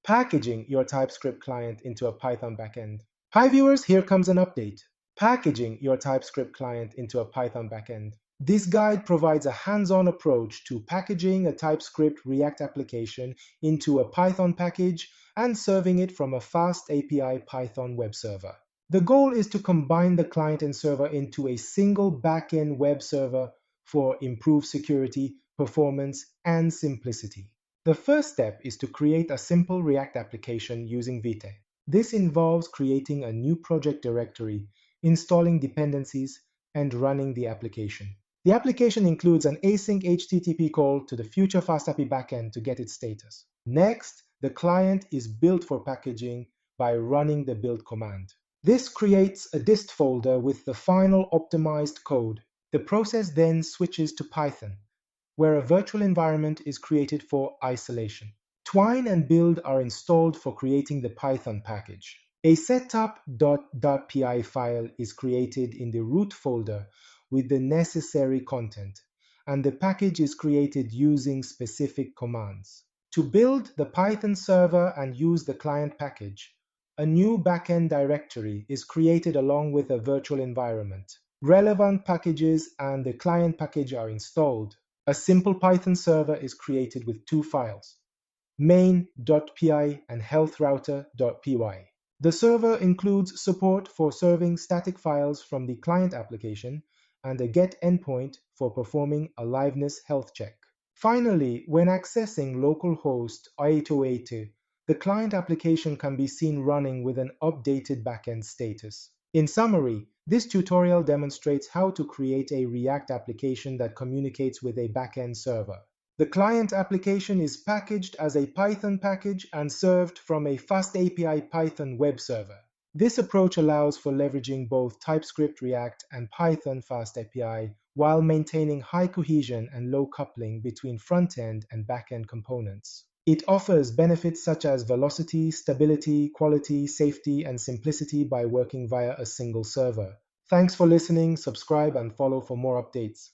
Packaging your TypeScript client into a Python backend. Hi viewers, here comes an update. Packaging your TypeScript client into a Python backend. This guide provides a hands-on approach to packaging a TypeScript React application into a Python package and serving it from a fast API Python web server. The goal is to combine the client and server into a single backend web server for improved security, performance, and simplicity. The first step is to create a simple React application using Vite. This involves creating a new project directory, installing dependencies, and running the application. The application includes an async HTTP call to the future FastAPI backend to get its status. Next, the client is built for packaging by running the build command. This creates a dist folder with the final optimized code. The process then switches to Python, where a virtual environment is created for isolation. Twine and build are installed for creating the Python package. A setup.py file is created in the root folder with the necessary content, and the package is created using specific commands. To build the Python server and use the client package, a new backend directory is created along with a virtual environment. Relevant packages and the client package are installed. A simple Python server is created with two files, main.py and healthrouter.py. The server includes support for serving static files from the client application and a get endpoint for performing a liveness health check. Finally, when accessing localhost 8080, the client application can be seen running with an updated backend status. In summary, this tutorial demonstrates how to create a React application that communicates with a backend server. The client application is packaged as a Python package and served from a FastAPI Python web server. This approach allows for leveraging both TypeScript React and Python FastAPI while maintaining high cohesion and low coupling between front-end and back-end components. It offers benefits such as velocity, stability, quality, safety, and simplicity by working via a single server. Thanks for listening, subscribe, and follow for more updates.